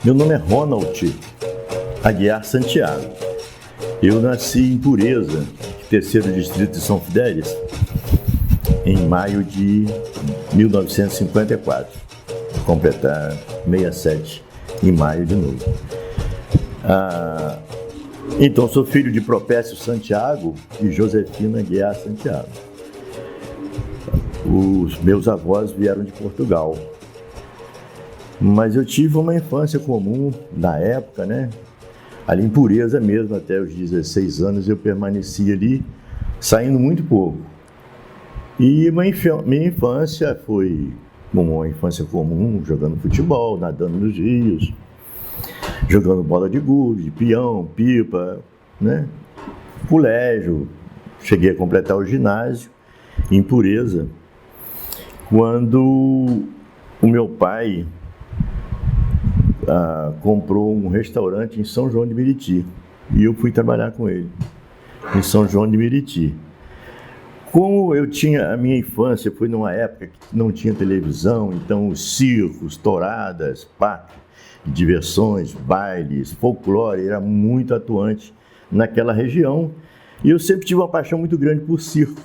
Meu nome é Ronald Aguiar Santiago. Eu nasci em Pureza, terceiro distrito de São Fidélis, em maio de 1954. Vou completar 67 em maio de novo. Então, sou filho de Propécio Santiago e Josefina Aguiar Santiago. Os meus avós vieram de Portugal. Mas eu tive uma infância comum na época, né? Ali em Pureza mesmo, até os 16 anos eu permaneci ali, saindo muito pouco. E minha infância foi uma infância comum, jogando futebol, nadando nos rios, jogando bola de gude, peão, pipa, né? Colégio. Cheguei a completar o ginásio em Pureza, quando o meu pai comprou um restaurante em São João de Meriti, e eu fui trabalhar com ele em São João de Meriti. Como eu tinha a minha infância, foi numa época que não tinha televisão, então os circos, touradas, parques, diversões, bailes, folclore, era muito atuante naquela região, e eu sempre tive uma paixão muito grande por circo,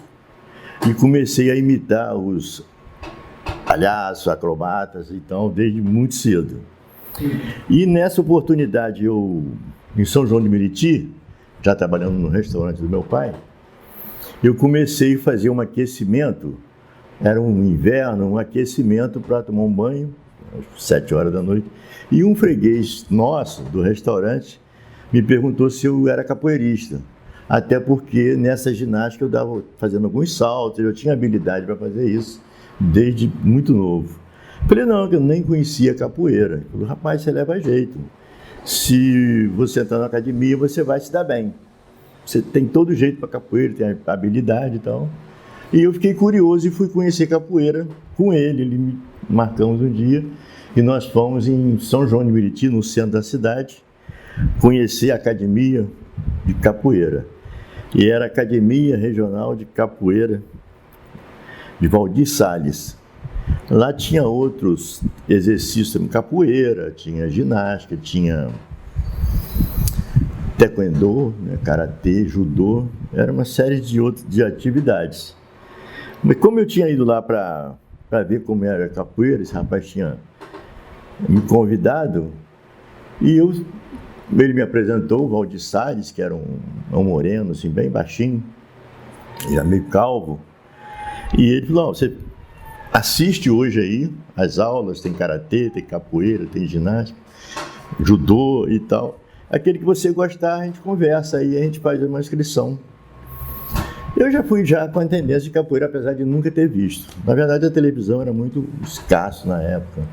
e comecei a imitar os palhaços, acrobatas, então, desde muito cedo. E nessa oportunidade, eu, em São João de Meriti, já trabalhando no restaurante do meu pai, eu comecei a fazer um aquecimento, era um inverno, um aquecimento para tomar um banho, às 7 horas da noite, e um freguês nosso, do restaurante, me perguntou se eu era capoeirista, até porque nessa ginástica eu estava fazendo alguns saltos, eu tinha habilidade para fazer isso desde muito novo. Falei, não, eu nem conhecia capoeira. Ele falou, rapaz, você leva jeito. Se você entrar na academia, você vai se dar bem. Você tem todo jeito para capoeira, tem habilidade e tal. E eu fiquei curioso e fui conhecer capoeira com ele. Ele me marcamos um dia e nós fomos em São João de Meriti, no centro da cidade, conhecer a academia de capoeira. E era a Academia Regional de Capoeira de Valdir Salles. Lá tinha outros exercícios, capoeira, tinha ginástica, tinha taekwondo, né, karatê, judô, era uma série de atividades. Mas como eu tinha ido lá para ver como era a capoeira, esse rapaz tinha me convidado, e ele me apresentou o Valdir Salles, que era um moreno, assim, bem baixinho, já meio calvo, e ele falou, você assiste hoje aí as aulas, tem karatê, tem capoeira, tem ginástica, judô e tal. Aquele que você gostar, a gente conversa aí, a gente faz uma inscrição. Eu já fui com a tendência de capoeira, apesar de nunca ter visto. Na verdade, a televisão era muito escasso na época,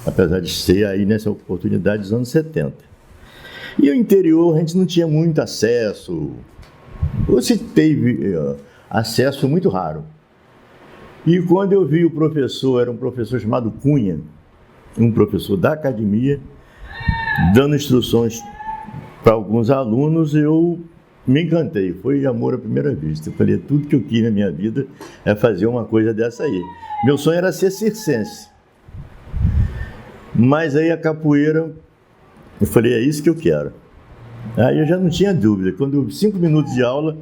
apesar de ser aí nessa oportunidade dos anos 70. E o interior, a gente não tinha muito acesso, ou se teve acesso muito raro. E quando eu vi o professor, era um professor chamado Cunha, um professor da academia, dando instruções para alguns alunos, eu me encantei. Foi amor à primeira vista. Eu falei, tudo que eu quis na minha vida é fazer uma coisa dessa aí. Meu sonho era ser circense. Mas aí a capoeira, eu falei, é isso que eu quero. Aí eu já não tinha dúvida. Quando 5 minutos de aula,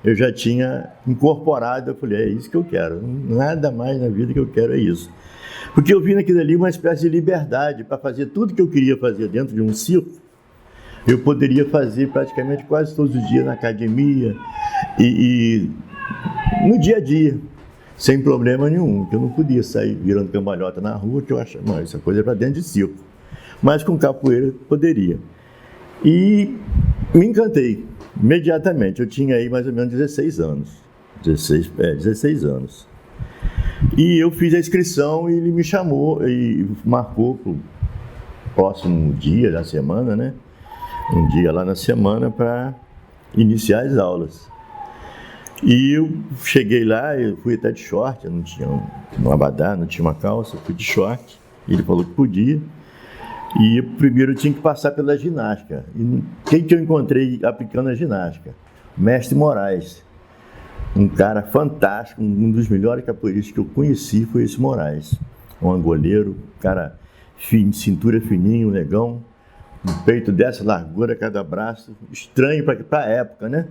eu já tinha incorporado, eu falei, é isso que eu quero, nada mais na vida que eu quero é isso. Porque eu vi naquilo ali uma espécie de liberdade para fazer tudo que eu queria fazer dentro de um circo, eu poderia fazer praticamente quase todos os dias na academia e no dia a dia, sem problema nenhum, que eu não podia sair virando cambalhota na rua, que eu achava, não, essa coisa é para dentro de circo. Mas com capoeira poderia. E me encantei. Imediatamente, eu tinha aí mais ou menos 16 anos. 16 anos. E eu fiz a inscrição e ele me chamou e marcou para o próximo dia da semana, né? Um dia lá na semana para iniciar as aulas. E eu cheguei lá, eu fui até de short, eu não tinha um abadá, não tinha uma calça, eu fui de short. Ele falou que podia. E primeiro eu tinha que passar pela ginástica. E quem que eu encontrei aplicando a ginástica? Mestre Moraes. Um cara fantástico, um dos melhores capoeiristas que eu conheci foi esse Moraes. Um angoleiro, um cara cintura fininho, negão, um peito dessa largura, cada braço, estranho para a época, né?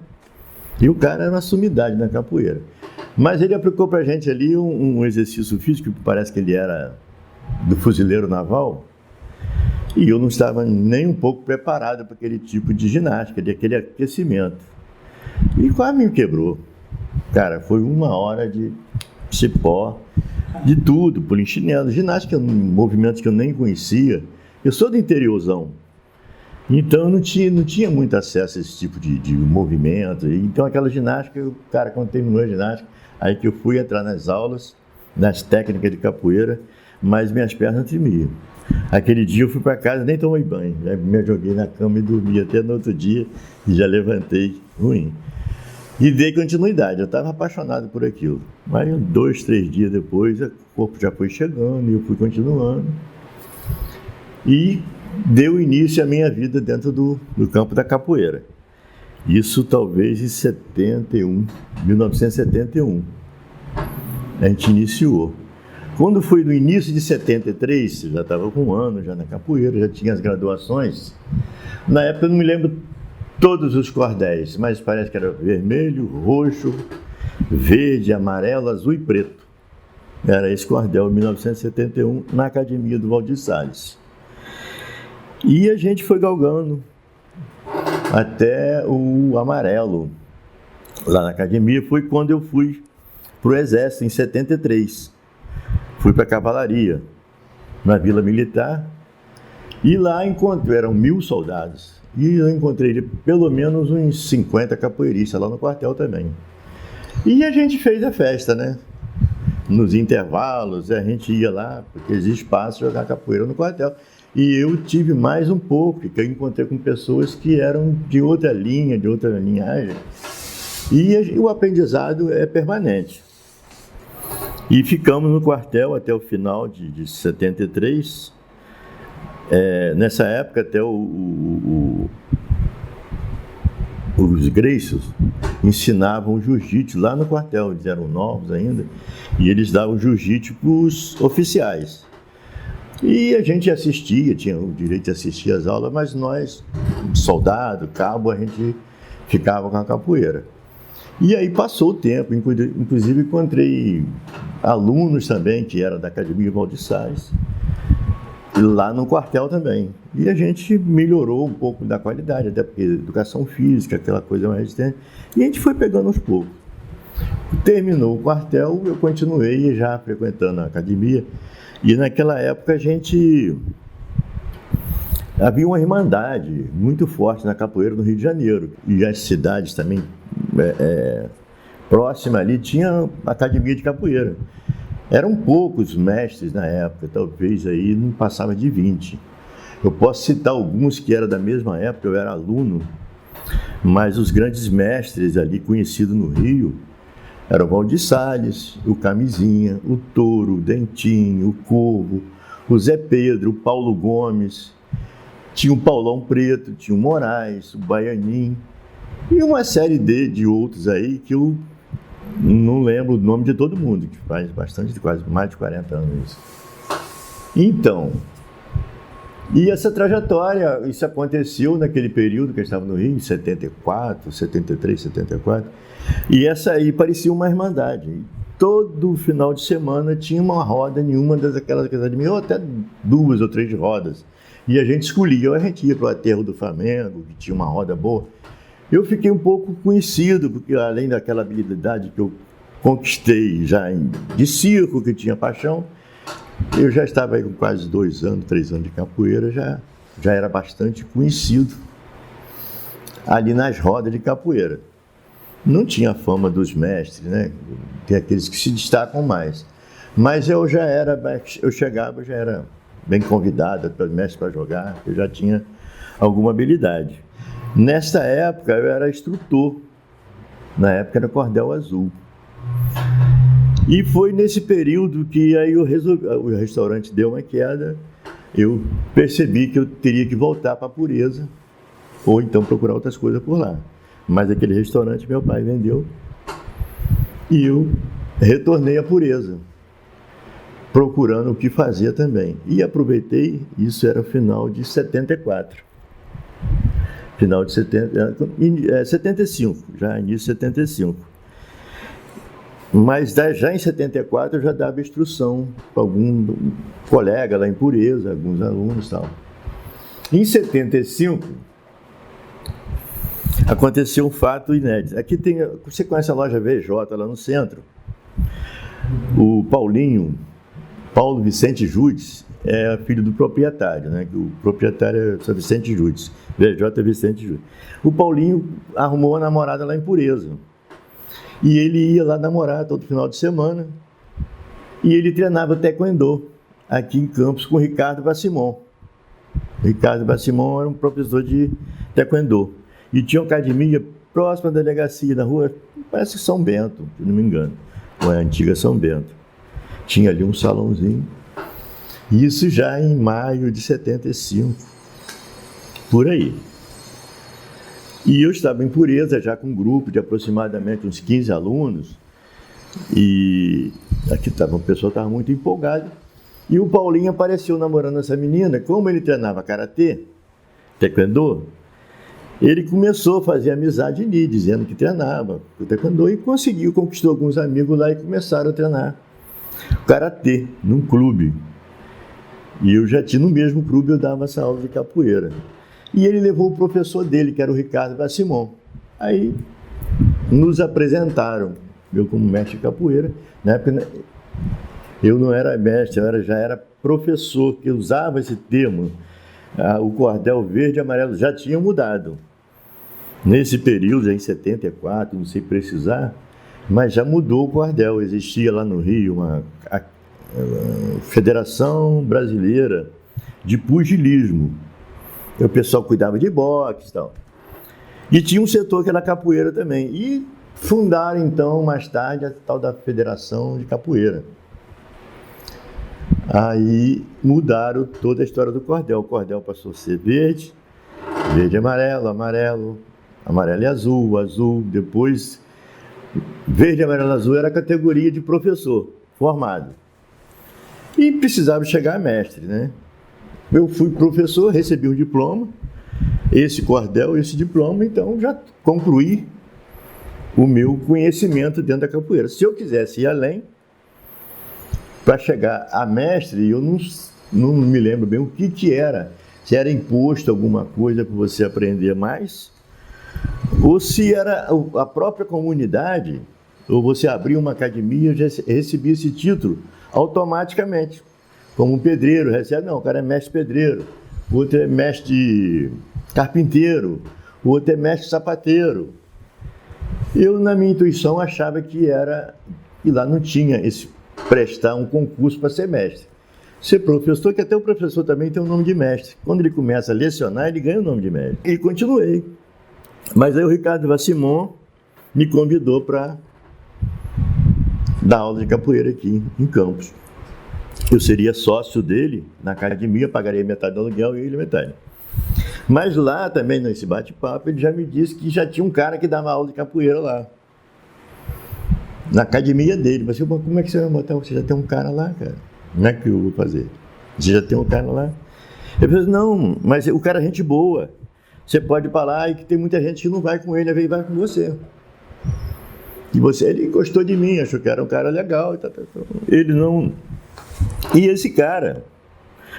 E o cara era uma sumidade na capoeira. Mas ele aplicou pra gente ali um exercício físico, que parece que ele era do fuzileiro naval, e eu não estava nem um pouco preparado para aquele tipo de ginástica, aquele aquecimento. E quase me quebrou. Cara, foi 1 hora de cipó, de tudo, polichinelo, ginástica, movimentos que eu nem conhecia. Eu sou do interiorzão, então eu não tinha muito acesso a esse tipo de movimento. Então aquela ginástica, cara, quando terminou a ginástica, aí que eu fui entrar nas aulas, nas técnicas de capoeira, mas minhas pernas tremiam. Aquele dia eu fui para casa, nem tomei banho, já me joguei na cama e dormi até no outro dia e já levantei ruim. E dei continuidade, eu estava apaixonado por aquilo. Mas 2, 3 dias depois, o corpo já foi chegando e eu fui continuando. E deu início à minha vida dentro do campo da capoeira. Isso talvez em 1971. A gente iniciou. Quando foi no início de 73, eu já estava com 1 ano já na capoeira, já tinha as graduações. Na época eu não me lembro todos os cordéis, mas parece que era vermelho, roxo, verde, amarelo, azul e preto. Era esse cordel, em 1971, na Academia do Valdir Salles. E a gente foi galgando até o amarelo. Lá na academia foi quando eu fui para o Exército, em 73. Fui para a cavalaria, na Vila Militar, e lá eram 1.000 soldados. E eu encontrei pelo menos uns 50 capoeiristas lá no quartel também. E a gente fez a festa, né? Nos intervalos, a gente ia lá, porque existe espaço jogar capoeira no quartel. E eu tive mais um pouco, porque eu encontrei com pessoas que eram de outra linha, de outra linhagem. E o aprendizado é permanente. E ficamos no quartel até o final de 73. Nessa época, até os greiços ensinavam jiu-jitsu lá no quartel, eles eram novos ainda, e eles davam jiu-jitsu para os oficiais. E a gente assistia, tinha o direito de assistir às aulas, mas nós, soldado, cabo, a gente ficava com a capoeira. E aí passou o tempo, inclusive encontrei alunos também, que eram da Academia Valdir Salles, lá no quartel também. E a gente melhorou um pouco da qualidade, até porque educação física, aquela coisa mais resistente, e a gente foi pegando aos poucos. Terminou o quartel, eu continuei já frequentando a academia, e naquela época havia uma irmandade muito forte na capoeira no Rio de Janeiro, e as cidades também próximas ali tinha academia de capoeira. Eram poucos mestres na época, talvez aí não passava de 20. Eu posso citar alguns que eram da mesma época, eu era aluno, mas os grandes mestres ali conhecidos no Rio eram o Valdir Salles, o Camisinha, o Touro, o Dentinho, o Corvo, o Zé Pedro, o Paulo Gomes, tinha o Paulão Preto, tinha o Moraes, o Baianinho, e uma série de outros aí que eu não lembro o nome de todo mundo, que faz quase mais de 40 anos isso. Então, e essa trajetória, isso aconteceu naquele período que eu estava no Rio, em 74, 73, 74, e essa aí parecia uma irmandade. Todo final de semana tinha uma roda em uma daquelas academias, ou até 2 ou 3 rodas. E a gente escolhia, a gente ia para o aterro do Flamengo, que tinha uma roda boa. Eu fiquei um pouco conhecido, porque além daquela habilidade que eu conquistei já de circo, que tinha paixão, eu já estava aí com quase 2 anos, 3 anos de capoeira, já era bastante conhecido ali nas rodas de capoeira. Não tinha a fama dos mestres, né? Tem aqueles que se destacam mais. Mas eu chegava, já era bem convidado pelos mestres para jogar, eu já tinha alguma habilidade. Nesta época eu era instrutor, na época era Cordel Azul. E foi nesse período que aí o restaurante deu uma queda, eu percebi que eu teria que voltar para a Pureza, ou então procurar outras coisas por lá. Mas aquele restaurante meu pai vendeu e eu retornei à Pureza. procurando o que fazer também. E aproveitei, isso era final de 74. Final de 75, já início de 75. Mas já em 74 eu já dava instrução para algum colega lá em Pureza, alguns alunos e tal. Em 75, aconteceu um fato inédito. Aqui tem, você conhece a loja VJ lá no centro? O Paulo Vicente Judes, é filho do proprietário, né? O proprietário é São Vicente Judes, VJ Vicente Judes. O Paulinho arrumou uma namorada lá em Pureza. E ele ia lá namorar todo final de semana. E ele treinava taekwondo aqui em Campos com o Ricardo Vassimon. O Ricardo Vassimon era um professor de taekwondo. E tinha uma academia próxima da delegacia, na rua, parece São Bento, se não me engano. Ou é a antiga São Bento. Tinha ali um salãozinho. Isso já em maio de 75. Por aí. E eu estava em Pureza, já com um grupo de aproximadamente uns 15 alunos. E aqui o pessoal estava muito empolgado. E o Paulinho apareceu namorando essa menina. Como ele treinava karatê, taekwondo, ele começou a fazer amizade ali, dizendo que treinava o taekwondo e conquistou alguns amigos lá e começaram a treinar karatê num clube. E eu já tinha no mesmo clube, eu dava essa aula de capoeira. E ele levou o professor dele, que era o Ricardo Vassimon. Aí nos apresentaram, eu como mestre de capoeira. Na época eu não era mestre, já era professor, que usava esse termo. O cordel verde e amarelo já tinha mudado. Nesse período, já em 74, não sei precisar, mas já mudou o cordel. Existia lá no Rio a Federação Brasileira de Pugilismo. O pessoal cuidava de boxe e tal. E tinha um setor que era capoeira também. E fundaram, então, mais tarde, a tal da Federação de Capoeira. Aí mudaram toda a história do cordel. O cordel passou a ser verde, verde e amarelo, amarelo, amarelo e azul, azul. Depois, verde, amarelo e azul era a categoria de professor formado. E precisava chegar a mestre, né? Eu fui professor, recebi um diploma, esse cordel, esse diploma, então já concluí o meu conhecimento dentro da capoeira. Se eu quisesse ir além, para chegar a mestre, eu não me lembro bem o que era. Se era imposto alguma coisa para você aprender mais, ou se era a própria comunidade, ou você abria uma academia e já recebia esse título automaticamente. Como um pedreiro recebe, não, o cara é mestre pedreiro, o outro é mestre carpinteiro, o outro é mestre sapateiro. Eu, na minha intuição, achava que lá não tinha prestar um concurso para ser mestre. Ser professor, que até o professor também tem o nome de mestre. Quando ele começa a lecionar, ele ganha o nome de mestre. E continuei. Mas aí o Ricardo Vassimon me convidou para dar aula de capoeira aqui em Campos. Eu seria sócio dele na academia, pagaria metade do aluguel e ele metade. Mas lá também, nesse bate-papo, ele já me disse que já tinha um cara que dava aula de capoeira lá. Na academia dele. Mas eu, como é que você vai botar? Você já tem um cara lá, cara. Não é que eu vou fazer. Você já tem um cara lá. Eu falei, não, mas o cara é gente boa. Você pode ir para lá e que tem muita gente que não vai com ele, ele vai com você. E ele gostou de mim, achou que era um cara legal. Ele não... E esse cara,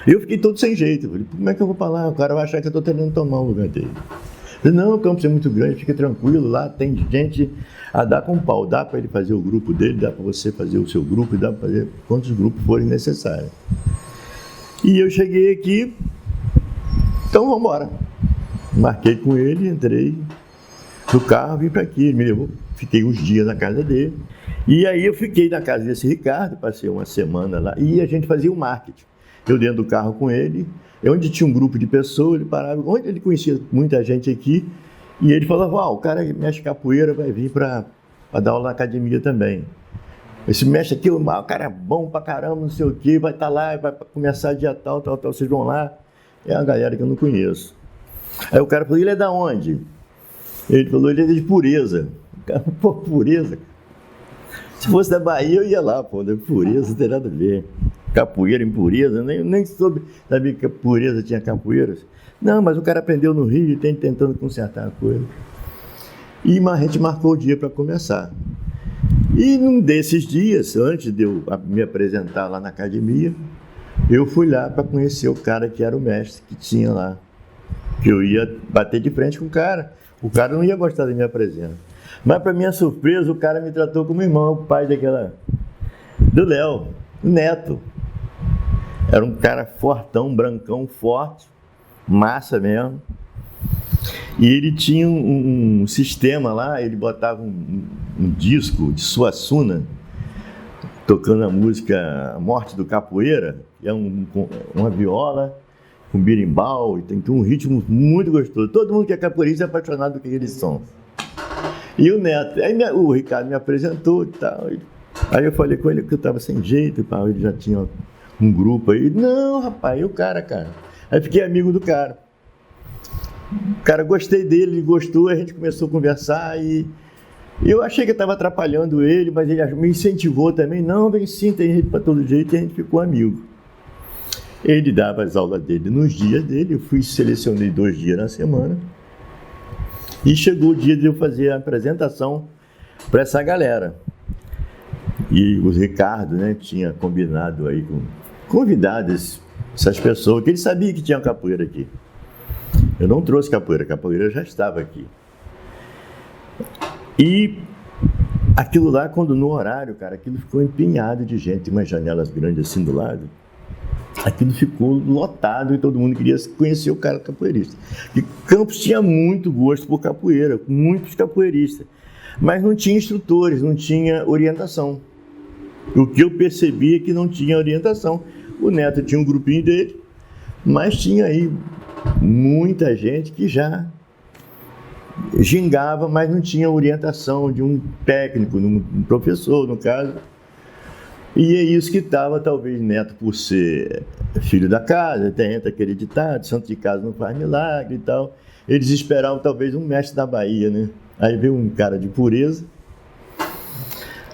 eu fiquei todo sem jeito. Falei, como é que eu vou para lá? O cara vai achar que eu estou tentando tomar o lugar dele. Falei, não, o campus é muito grande, fica tranquilo, lá tem gente a dar com pau. Dá para ele fazer o grupo dele, dá para você fazer o seu grupo, dá para fazer quantos grupos forem necessários. E eu cheguei aqui, então vamos embora. Marquei com ele, entrei no carro, vim para aqui, ele me levou, fiquei uns dias na casa dele. E aí eu fiquei na casa desse Ricardo, passei uma semana lá, e a gente fazia o marketing. Eu dentro do carro com ele, onde tinha um grupo de pessoas, ele parava, onde ele conhecia muita gente aqui, e ele falava, o cara mexe capoeira, vai vir para dar aula na academia também. Esse mestre aqui, o cara é bom pra caramba, não sei o quê, vai estar lá, vai começar dia tal, vocês vão lá. É uma galera que eu não conheço. Aí o cara falou, ele é da onde? Ele falou, ele é de Pureza. O cara, pô, Pureza? Se fosse da Bahia, eu ia lá, pô, da Pureza, não tem nada a ver. capoeira, impureza, nem sabia que a pureza tinha capoeiras. Não, mas o cara aprendeu no Rio e tem tentando consertar a coisa. E a gente marcou o dia para começar. E num desses dias, antes de eu me apresentar lá na academia, eu fui lá para conhecer o cara que era o mestre que tinha lá. Que eu ia bater de frente com o cara. O cara não ia gostar da minha presença. Mas, para minha surpresa, o cara me tratou como irmão, o pai do Léo, o Neto. Era um cara fortão, brancão, forte, massa mesmo. E ele tinha um sistema lá, ele botava um disco de Suassuna, tocando a música Morte do Capoeira, que é uma viola com berimbau, e tem um ritmo muito gostoso. Todo mundo que é capoeirista é apaixonado por aquele som. E o Neto, aí o Ricardo me apresentou e tal. Aí eu falei com ele que eu estava sem jeito e tal, ele já tinha um grupo aí. Não, rapaz, e o cara. Aí fiquei amigo do cara. Cara, gostei dele, ele gostou, a gente começou a conversar e eu achei que eu estava atrapalhando ele, mas ele me incentivou também. Não, vem sim, tem gente para todo jeito, e a gente ficou amigo. Ele dava as aulas dele nos dias dele, eu selecionei 2 dias na semana. E chegou o dia de eu fazer a apresentação para essa galera. E o Ricardo, né, tinha combinado aí com convidados, essas pessoas, que ele sabia que tinha capoeira aqui. Eu não trouxe capoeira, a capoeira já estava aqui. E aquilo lá, quando no horário, cara, aquilo ficou empinhado de gente, umas janelas grandes assim do lado. Aquilo ficou lotado e todo mundo queria conhecer o cara capoeirista. E Campos tinha muito gosto por capoeira, muitos capoeiristas. Mas não tinha instrutores, não tinha orientação. O que eu percebi é que não tinha orientação. O Neto tinha um grupinho dele, mas tinha aí muita gente que já gingava, mas não tinha orientação de um técnico, de um professor, no caso. E é isso que estava, talvez, Neto, por ser filho da casa, tem aquele ditado, santo de casa não faz milagre e tal. Eles esperavam, talvez, um mestre da Bahia, né? Aí veio um cara de pureza.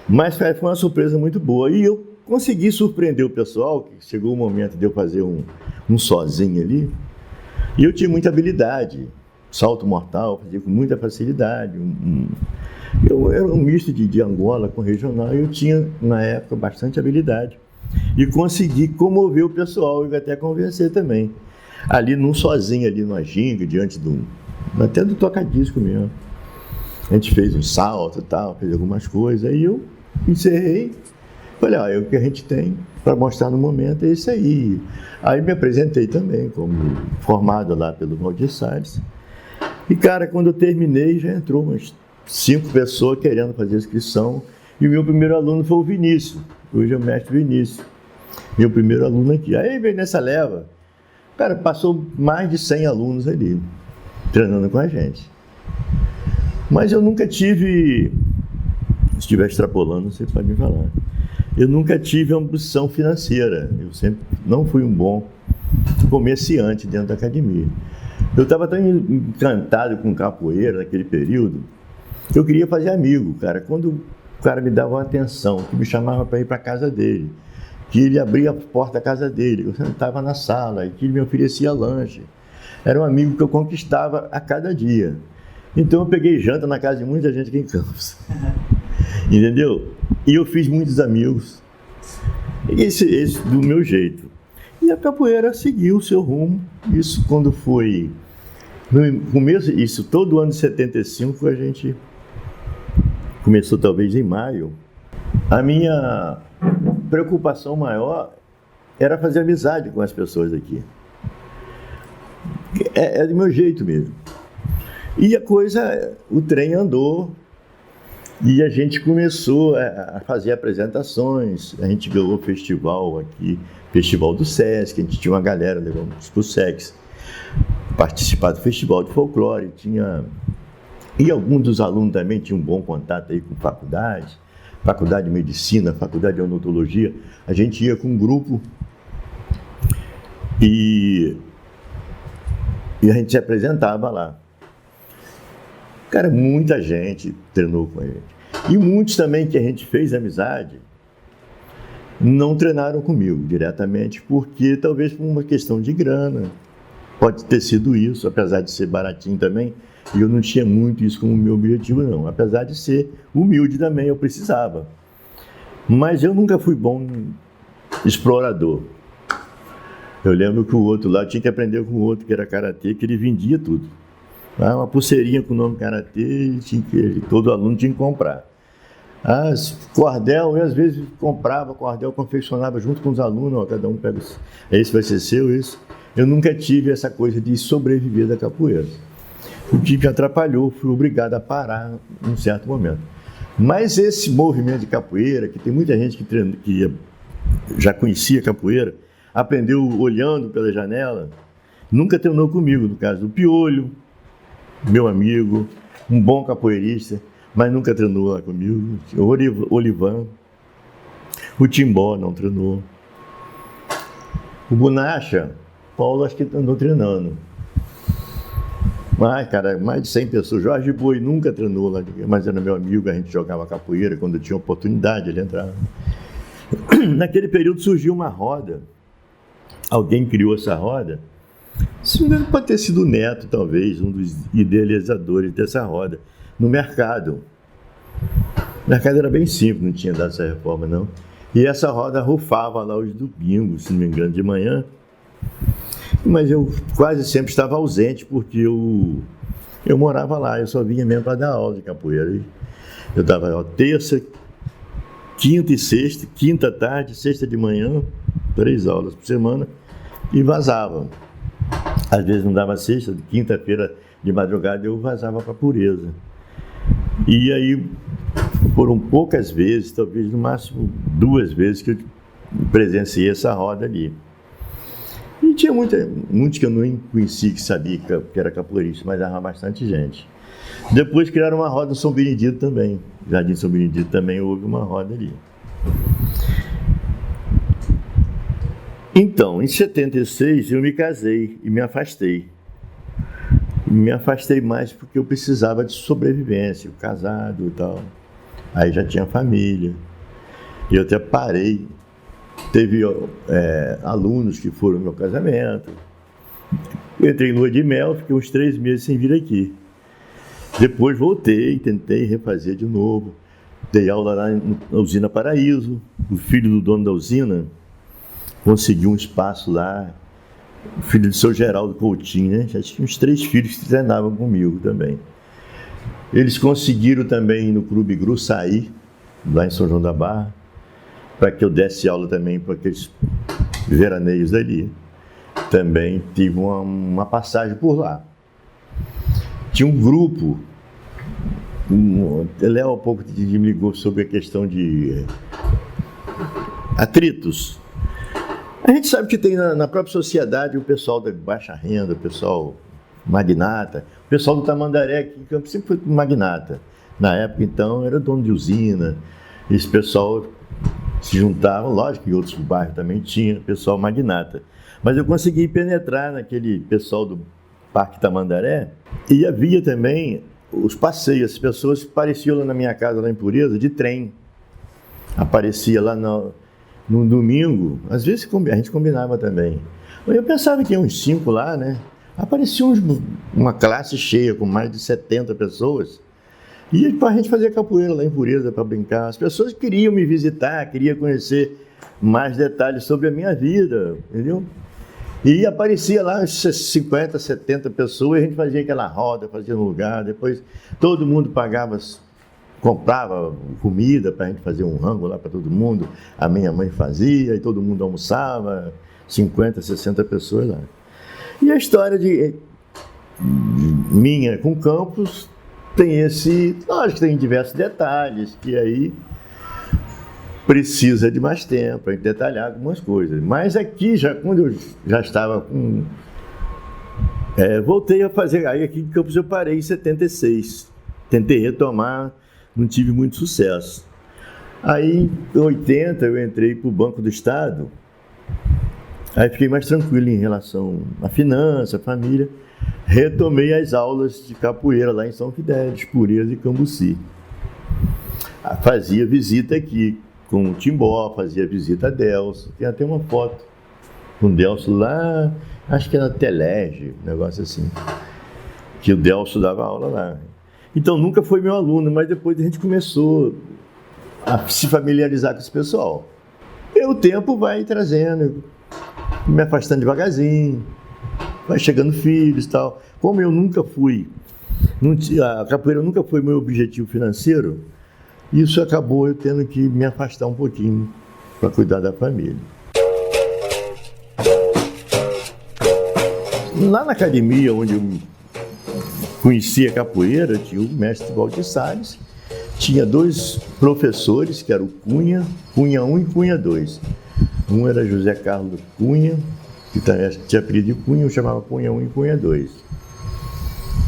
Mas foi uma surpresa muito boa. E eu consegui surpreender o pessoal, que chegou o momento de eu fazer um sozinho ali. E eu tinha muita habilidade. Salto mortal, fazia com muita facilidade. Eu era um misto de Angola com regional e eu tinha, na época, bastante habilidade. E consegui comover o pessoal e até convencer também. Ali, sozinho, ali no ginga, diante até do toca-disco mesmo. A gente fez um salto e tal, fez algumas coisas. Aí eu encerrei, falei, o que a gente tem para mostrar no momento é isso aí. Aí me apresentei também, como formado lá pelo Valdir Salles. E, cara, quando eu terminei, já entrou umas 5 pessoas querendo fazer inscrição. E o meu primeiro aluno foi o Vinícius. Hoje é o mestre Vinícius. Meu primeiro aluno aqui. Aí veio nessa leva. Cara, passou mais de 100 alunos ali, treinando com a gente. Mas eu nunca tive, se estiver extrapolando, você pode me falar. Eu nunca tive ambição financeira. Eu sempre não fui um bom comerciante dentro da academia. Eu estava tão encantado com capoeira naquele período, eu queria fazer amigo, cara. Quando o cara me dava uma atenção, que me chamava para ir para a casa dele, que ele abria a porta da casa dele, eu sentava na sala, e que ele me oferecia lanche. Era um amigo que eu conquistava a cada dia. Então eu peguei janta na casa de muita gente aqui em Campos. Entendeu? E eu fiz muitos amigos. Esse do meu jeito. E a capoeira seguiu o seu rumo. Isso quando foi no começo, isso todo ano de 75, a gente começou talvez em maio. A minha preocupação maior era fazer amizade com as pessoas aqui. É do meu jeito mesmo. E a coisa, o trem andou e a gente começou a fazer apresentações. A gente ganhou o festival aqui, Festival do Sesc, a gente tinha uma galera levando para o Sesc, participar do Festival de Folclore, e alguns dos alunos também tinham um bom contato aí com faculdade de Medicina, Faculdade de Odontologia. A gente ia com um grupo e a gente se apresentava lá. Cara, muita gente treinou com a gente. E muitos também que a gente fez amizade, não treinaram comigo diretamente, porque talvez por uma questão de grana, pode ter sido isso, apesar de ser baratinho também, e eu não tinha muito isso como meu objetivo não, apesar de ser humilde também, eu precisava. Mas eu nunca fui bom explorador. Eu lembro que o outro lá, eu tinha que aprender com o outro que era karatê, que ele vendia tudo. Uma pulseirinha com o nome karatê, todo aluno tinha que comprar. Cordel, eu às vezes comprava cordel, confeccionava junto com os alunos, ó, cada um pega, esse vai ser seu, esse. Eu nunca tive essa coisa de sobreviver da capoeira. O que me atrapalhou, fui obrigado a parar em um certo momento. Mas esse movimento de capoeira, que tem muita gente que já conhecia capoeira, aprendeu olhando pela janela, nunca terminou comigo, no caso do Piolho, meu amigo, um bom capoeirista, mas nunca treinou lá comigo. O Olivan, o Timbó não treinou. O Bonacha, Paulo acho que andou treinando. Mas, cara, mais de 100 pessoas. Jorge Boi nunca treinou lá, mas era meu amigo, a gente jogava capoeira, quando eu tinha oportunidade, ele entrava. Naquele período surgiu uma roda. Alguém criou essa roda. Isso pode ter sido o Neto, talvez, um dos idealizadores dessa roda, no mercado. O mercado era bem simples, não tinha dado essa reforma, não. E essa roda rufava lá os domingos, se não me engano, de manhã. Mas eu quase sempre estava ausente, porque eu morava lá, eu só vinha mesmo para dar aula de capoeira. Eu dava terça, quinta e sexta, quinta à tarde, sexta de manhã, 3 aulas por semana, e vazava. Às vezes não dava sexta, quinta-feira de madrugada eu vazava para Pureza. E aí foram poucas vezes, talvez no máximo 2 vezes que eu presenciei essa roda ali. E tinha muitos que eu nem conhecia que sabia que era capoeirista, mas era bastante gente. Depois criaram uma roda em São Benedito também. Jardim São Benedito também houve uma roda ali. Então, em 76 eu me casei e me afastei. Me afastei mais porque eu precisava de sobrevivência, casado e tal. Aí já tinha família. E eu até parei. Teve alunos que foram no meu casamento. Eu entrei em lua de mel, fiquei uns 3 meses sem vir aqui. Depois voltei, tentei refazer de novo. Dei aula lá na usina Paraíso. O filho do dono da usina conseguiu um espaço lá. O filho do seu Geraldo Coutinho, né? Já tinha uns 3 filhos que treinavam comigo também. Eles conseguiram também no Clube Gru sair, lá em São João da Barra, para que eu desse aula também para aqueles veraneios dali. Também tive uma passagem por lá. Tinha um grupo, Léo há pouco me ligou sobre a questão de atritos. A gente sabe que tem na própria sociedade o pessoal da baixa renda, o pessoal magnata, o pessoal do Tamandaré, que em Campos sempre foi magnata. Na época, então, era dono de usina, esse pessoal se juntava, lógico que em outros bairros também tinha pessoal magnata. Mas eu consegui penetrar naquele pessoal do Parque Tamandaré e havia também os passeios, as pessoas apareciam lá na minha casa, lá em Pureza, de trem. Aparecia lá no domingo, às vezes a gente combinava também. Eu pensava que ia uns 5 lá, né? Aparecia uma classe cheia, com mais de 70 pessoas. E para a gente fazer capoeira lá em Pureza, para brincar. As pessoas queriam me visitar, queriam conhecer mais detalhes sobre a minha vida, entendeu? E aparecia lá uns 50, 70 pessoas, e a gente fazia aquela roda, fazia no lugar, depois todo mundo pagava, comprava comida para a gente fazer um rango lá para todo mundo, a minha mãe fazia, e todo mundo almoçava, 50, 60 pessoas lá. E a história minha com Campos tem lógico que tem diversos detalhes, que aí precisa de mais tempo para detalhar algumas coisas. Mas aqui, quando eu já estava com... voltei a fazer, aí aqui em Campos eu parei em 76. Tentei retomar, não tive muito sucesso. Aí, em 80, eu entrei para o Banco do Estado, aí fiquei mais tranquilo em relação à finança, à família. Retomei as aulas de capoeira lá em São Fidélis, Pureza e Cambuci. Fazia visita aqui, com o Timbó, fazia visita a Delso. Tem até uma foto com o Delso lá, acho que era Telege, um negócio assim, que o Delso dava aula lá. Então nunca foi meu aluno, mas depois a gente começou a se familiarizar com esse pessoal. E o tempo vai trazendo, me afastando devagarzinho, vai chegando filhos e tal. Como eu nunca fui, a capoeira nunca foi meu objetivo financeiro, isso acabou eu tendo que me afastar um pouquinho para cuidar da família. Lá na academia onde eu conheci a capoeira, tinha o mestre Walter Salles, tinha dois professores, que eram o Cunha 1 e Cunha 2. Um era José Carlos Cunha, que também tinha apelido de Cunha, eu chamava Cunha 1 e Cunha 2,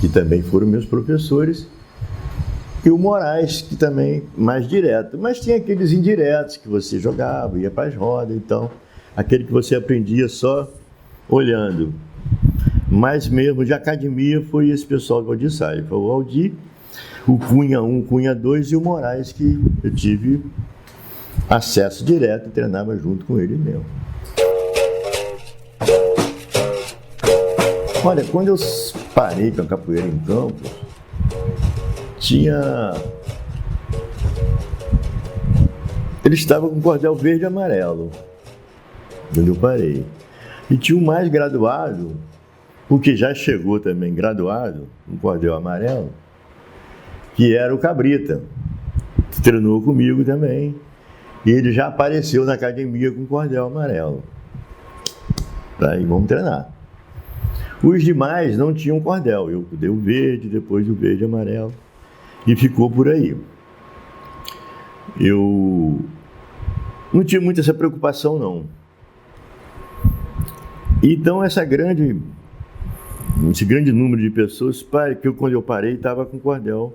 que também foram meus professores. E o Moraes, que também mais direto, mas tinha aqueles indiretos que você jogava, ia para as rodas, então, aquele que você aprendia só olhando. Mas mesmo de academia foi esse pessoal do Waldir Salles, foi o Waldir, o Cunha 1, Cunha 2 e o Moraes, que eu tive acesso direto e treinava junto com ele mesmo. Olha, quando eu parei com a capoeira em Campos, ele estava com cordel verde e amarelo, quando eu parei. E tinha um mais graduado, o que já chegou também graduado, com cordel amarelo, que era o Cabrita, que treinou comigo também. E ele já apareceu na academia com cordel amarelo. Aí vamos treinar. Os demais não tinham cordel. Eu dei o verde, depois o verde e amarelo. E ficou por aí. Eu não tinha muito essa preocupação, não. Então, esse grande número de pessoas, que quando eu parei, estava com cordel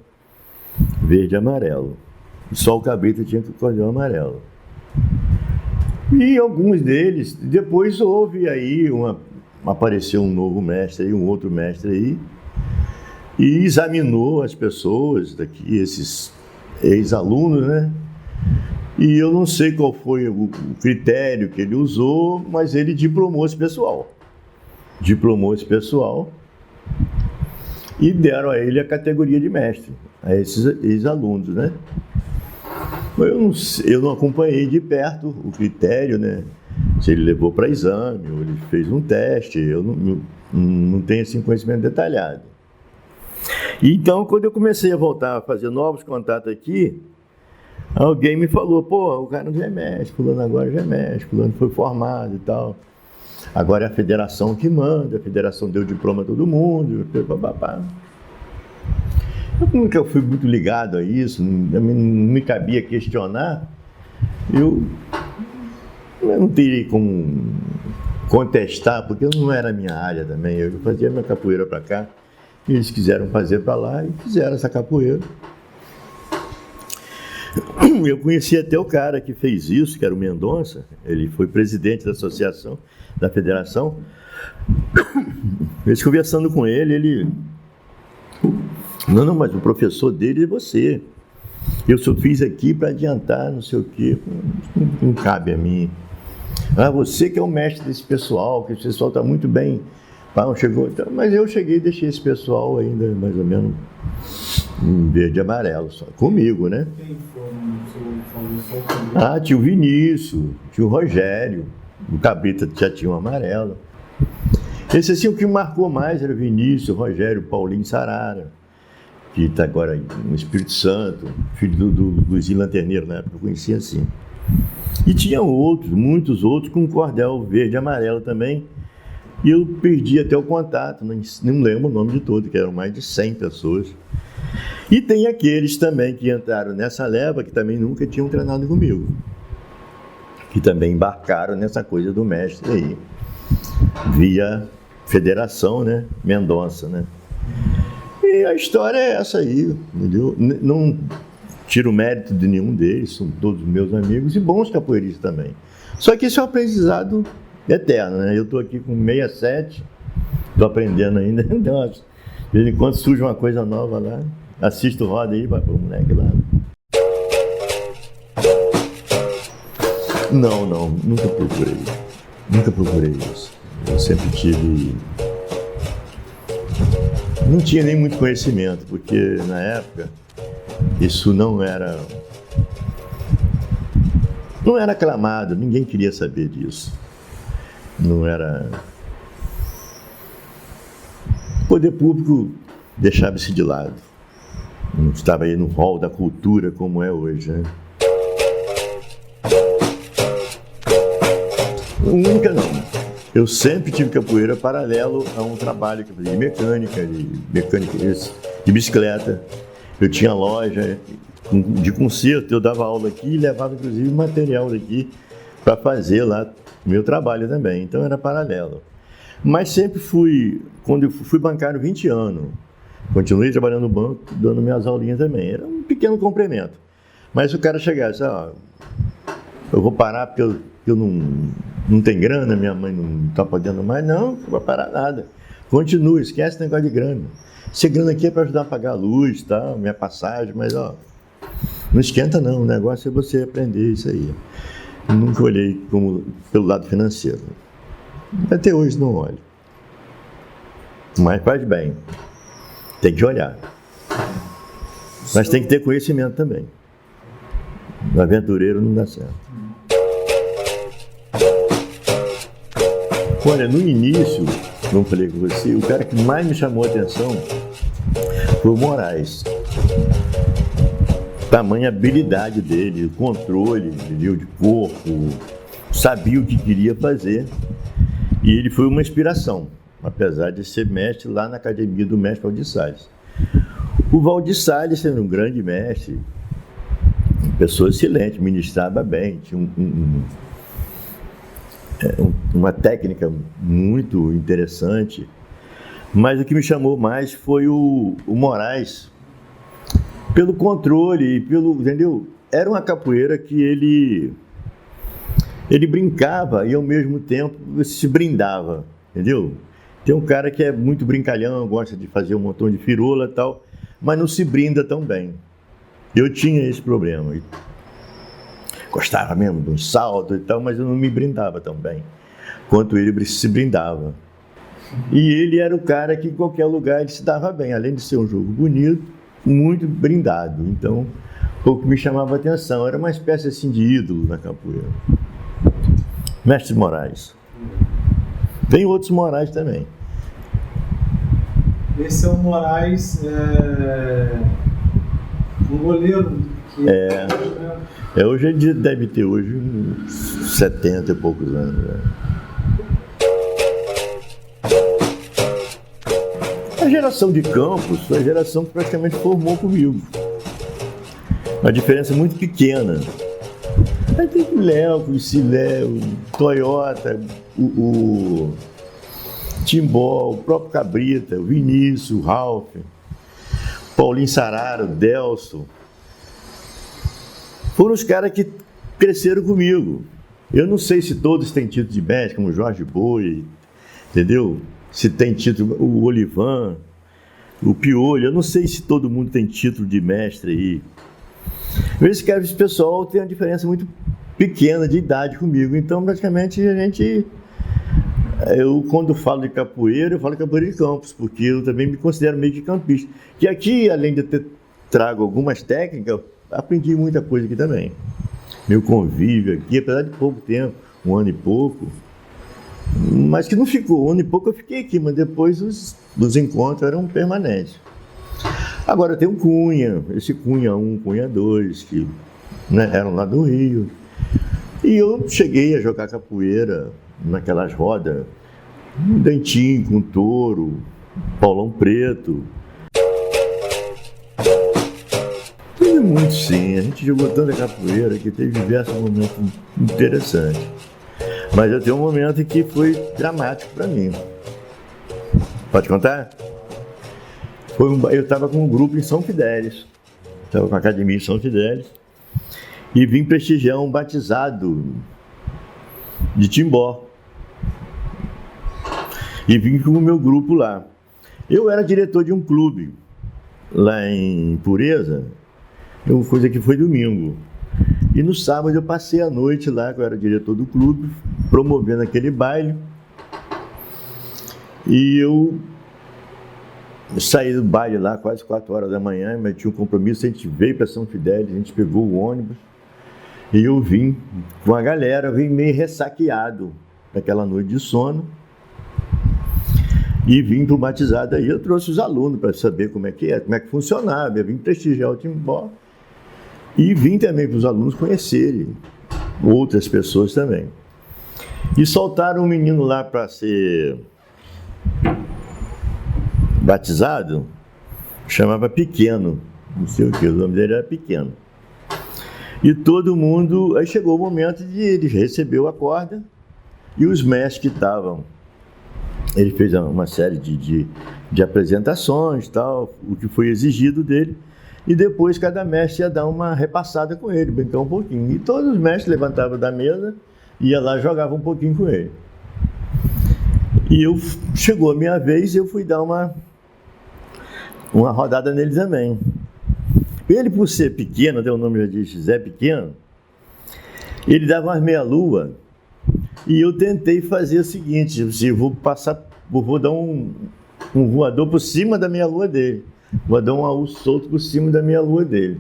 verde e amarelo. Só o Cabrita tinha cordel amarelo. E alguns deles, depois houve aí, apareceu um novo mestre aí, um outro mestre aí, e examinou as pessoas daqui, esses ex-alunos, né? E eu não sei qual foi o critério que ele usou, mas ele diplomou esse pessoal. E deram a ele a categoria de mestre, a esses ex-alunos, né? Eu não acompanhei de perto o critério, né? Se ele levou para exame, ou ele fez um teste, eu não tenho esse conhecimento detalhado. Então, quando eu comecei a voltar a fazer novos contatos aqui, alguém me falou, pô, o cara já é mestre, fulano agora já é mestre, fulano foi formado e tal. Agora é a federação que manda, a federação deu diploma a todo mundo, papapá. Eu nunca fui muito ligado a isso, não me cabia questionar. Eu não teria como contestar, porque não era a minha área também. Eu fazia minha capoeira para cá, e eles quiseram fazer para lá e fizeram essa capoeira. Eu conheci até o cara que fez isso, que era o Mendonça, ele foi presidente da associação, da federação. Eles conversando com ele, não, mas o professor dele é você. Eu só fiz aqui para adiantar, não sei o quê. Não cabe a mim. Você que é o mestre desse pessoal, que esse pessoal está muito bem. Chegou, mas eu cheguei e deixei esse pessoal ainda mais ou menos em verde e amarelo, só comigo, né? Quem foi? Tinha o Vinícius, tinha o Rogério, o Cabrita já tinha um amarelo. Esse assim, o que marcou mais era o Vinícius, o Rogério, o Paulinho Sarara, que está agora no Espírito Santo, filho do Luizinho Lanterneiro, na época eu conhecia assim. E tinha outros, muitos outros, com cordel verde e amarelo também. E eu perdi até o contato, não lembro o nome de todos, que eram mais de 100 pessoas. E tem aqueles também que entraram nessa leva, que também nunca tinham treinado comigo, que também embarcaram nessa coisa do mestre aí, via federação, né, Mendonça, né. E a história é essa aí, entendeu? Não tiro mérito de nenhum deles, são todos meus amigos e bons capoeiristas também. Só que isso é um aprendizado eterno, né? Eu estou aqui com 67, estou aprendendo ainda, então, de vez em quando surge uma coisa nova lá, assisto roda aí, vai pro moleque lá. Não, nunca procurei. Nunca procurei isso. Eu sempre tive... Não tinha nem muito conhecimento, porque na época isso não era aclamado, ninguém queria saber disso. Não era... O poder público deixava isso de lado. Não estava aí no hall da cultura como é hoje, né? Nunca não. Eu sempre tive capoeira paralelo a um trabalho que eu fazia de mecânica, de bicicleta. Eu tinha loja de concerto, eu dava aula aqui e levava inclusive material daqui para fazer lá o meu trabalho também. Então era paralelo. Mas sempre fui, quando eu fui bancário 20 anos, continuei trabalhando no banco, dando minhas aulinhas também. Era um pequeno complemento. Mas se o cara chegasse, eu vou parar porque eu não tenho grana, minha mãe não está podendo mais, não vai parar nada. Continua, esquece esse negócio de grana. Essa grana aqui é para ajudar a pagar a luz, tá? Minha passagem, mas não esquenta não, o negócio é você aprender isso aí. Eu nunca olhei pelo lado financeiro. Até hoje não olho. Mas faz bem. Tem que olhar. Mas tem que ter conhecimento também. O aventureiro não dá certo. Olha, no início, como falei com você, o cara que mais me chamou a atenção foi o Moraes. Tamanha habilidade dele, o controle, entendeu, de corpo, sabia o que queria fazer. E ele foi uma inspiração, apesar de ser mestre lá na academia do mestre Valdir Salles. O Valdir Salles, sendo um grande mestre, pessoa excelente, ministrava bem, tinha uma técnica muito interessante, mas o que me chamou mais foi o Moraes, pelo controle, entendeu? Era uma capoeira que ele brincava e ao mesmo tempo se brindava, entendeu? Tem um cara que é muito brincalhão, gosta de fazer um montão de firula e tal, mas não se brinda tão bem. Eu tinha esse problema. Gostava mesmo de um salto e tal, mas eu não me brindava tão bem quanto ele se brindava. E ele era o cara que em qualquer lugar ele se dava bem, além de ser um jogo bonito, muito brindado. Então, o que me chamava a atenção era uma espécie assim de ídolo na capoeira. Mestre Moraes. Tem outros Moraes também. Esse é o Moraes, um goleiro que hoje ele deve ter hoje uns 70 e poucos anos. Né? A geração de Campos foi a geração que praticamente formou comigo. Uma diferença muito pequena. Aí tem o Léo, o Silé, o Toyota, o Timbó, o próprio Cabrita, o Vinícius, o Ralph, Paulinho Sararo, o Delso. Foram os caras que cresceram comigo. Eu não sei se todos têm título de mestre, como o Jorge Boi, entendeu? Se tem título, o Olivan, o Piolho. Eu não sei se todo mundo tem título de mestre aí. Esse pessoal tem uma diferença muito pequena de idade comigo. Então, praticamente, eu quando falo de capoeira, eu falo de capoeira de Campos, porque eu também me considero meio que campista. Que aqui, além de ter trago algumas técnicas, aprendi muita coisa aqui também. Meu convívio aqui, apesar de pouco tempo, 1 ano e pouco, mas que não ficou, 1 ano e pouco eu fiquei aqui, mas depois os encontros eram permanentes. Agora tem o Cunha, esse Cunha 1, Cunha 2, que eram lá do Rio. E eu cheguei a jogar capoeira naquelas rodas, um Dentinho com Touro, Paulão Preto. Teve muito sim, a gente jogou tanta capoeira que teve diversos momentos interessantes. Mas eu tenho um momento que foi dramático para mim. Pode contar? Eu estava com um grupo em São Fidélis, estava com a academia em São Fidélis, e vim prestigiar um batizado de Timbó. E vim com o meu grupo lá. Eu era diretor de um clube lá em Pureza, uma coisa que foi domingo. E no sábado eu passei a noite lá, que eu era diretor do clube, promovendo aquele baile. E eu saí do baile lá quase 4 horas da manhã, mas tinha um compromisso, a gente veio para São Fidélis, a gente pegou o ônibus e eu vim com a galera, vim meio ressaqueado naquela noite de sono e vim para o batizado aí. Eu trouxe os alunos para saber como é que funcionava, eu vim prestigiar o Timbó e vim também para os alunos conhecerem outras pessoas também. E soltaram um menino lá para ser batizado, chamava Pequeno, não sei o que, o nome dele era Pequeno. E todo mundo, aí chegou o momento de ele receber a corda e os mestres que estavam. Ele fez uma série de apresentações, tal, o que foi exigido dele, e depois cada mestre ia dar uma repassada com ele, brincar um pouquinho. E todos os mestres levantavam da mesa, ia lá e jogavam um pouquinho com ele. E chegou a minha vez, eu fui dar uma rodada nele também. Ele, por ser pequeno, até o nome já diz Zé Pequeno, ele dava umas meia-lua, e eu tentei fazer o seguinte, vou dar um voador por cima da meia-lua dele, vou dar um AU solto por cima da meia-lua dele.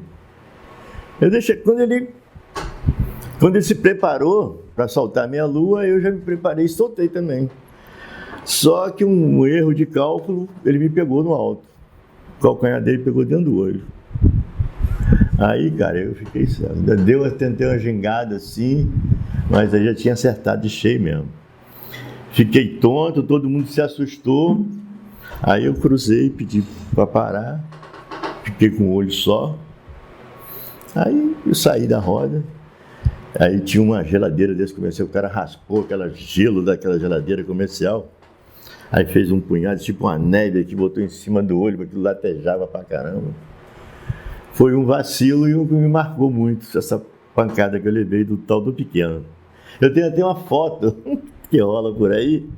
Eu deixei, quando ele se preparou para soltar a meia-lua, eu já me preparei e soltei também. Só que um erro de cálculo, ele me pegou no alto. O calcanhar dele pegou dentro do olho. Aí, cara, eu fiquei cego. Tentei uma gingada assim, mas aí já tinha acertado de cheio mesmo. Fiquei tonto, todo mundo se assustou. Aí eu cruzei, pedi para parar. Fiquei com o olho só. Aí eu saí da roda. Aí tinha uma geladeira desse comercial, o cara raspou aquele gelo daquela geladeira comercial. Aí fez um punhado, tipo uma neve aqui, botou em cima do olho, aquilo latejava pra caramba. Foi um vacilo e me marcou muito essa pancada que eu levei do tal do Pequeno. Eu tenho até uma foto que rola por aí,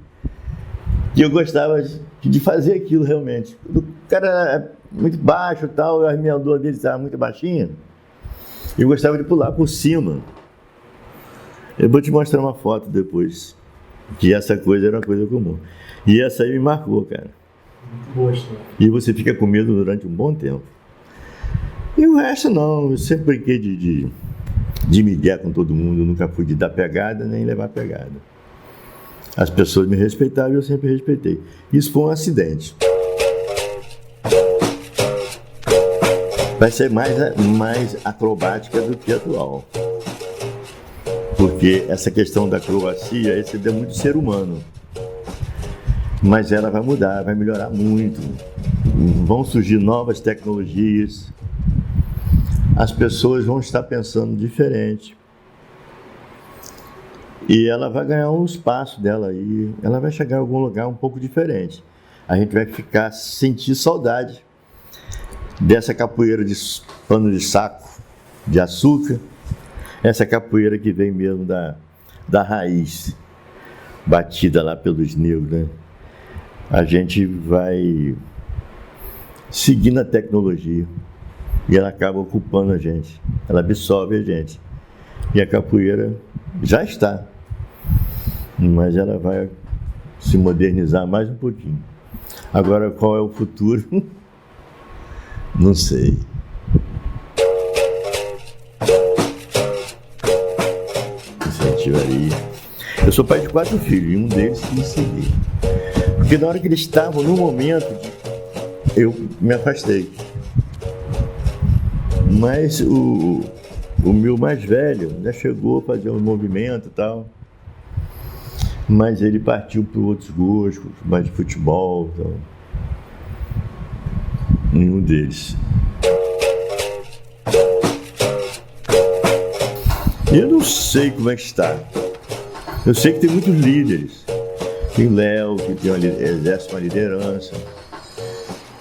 que eu gostava de fazer aquilo realmente. O cara era muito baixo e tal, a minha dor dele estava muito baixinha, eu gostava de pular por cima. Eu vou te mostrar uma foto depois, que essa coisa era uma coisa comum. E essa aí me marcou, cara. Boa história. E você fica com medo durante um bom tempo. E o resto não, eu sempre brinquei de migué com todo mundo, nunca fui de dar pegada nem levar pegada. As pessoas me respeitavam e eu sempre respeitei. Isso foi um acidente. Vai ser mais acrobática do que atual. Porque essa questão da acrobacia, esse é muito ser humano. Mas ela vai mudar, vai melhorar muito. Vão surgir novas tecnologias. As pessoas vão estar pensando diferente. E ela vai ganhar um espaço dela aí. Ela vai chegar em algum lugar um pouco diferente. A gente vai sentir saudade dessa capoeira de pano de saco, de açúcar. Essa capoeira que vem mesmo da raiz, batida lá pelos negros, né? A gente vai seguindo a tecnologia e ela acaba ocupando a gente, ela absorve a gente. E a capoeira já está, mas ela vai se modernizar mais um pouquinho. Agora, qual é o futuro? Não sei. Eu sou pai de 4 filhos e um deles que me seguiu. Porque na hora que eles estavam no momento, eu me afastei. Mas o meu mais velho já chegou a fazer um movimento e tal. Mas ele partiu para outros gostos, mais de futebol e tal. Nenhum deles. Eu não sei como é que está. Eu sei que tem muitos líderes. Tem o Léo, que exerce uma liderança.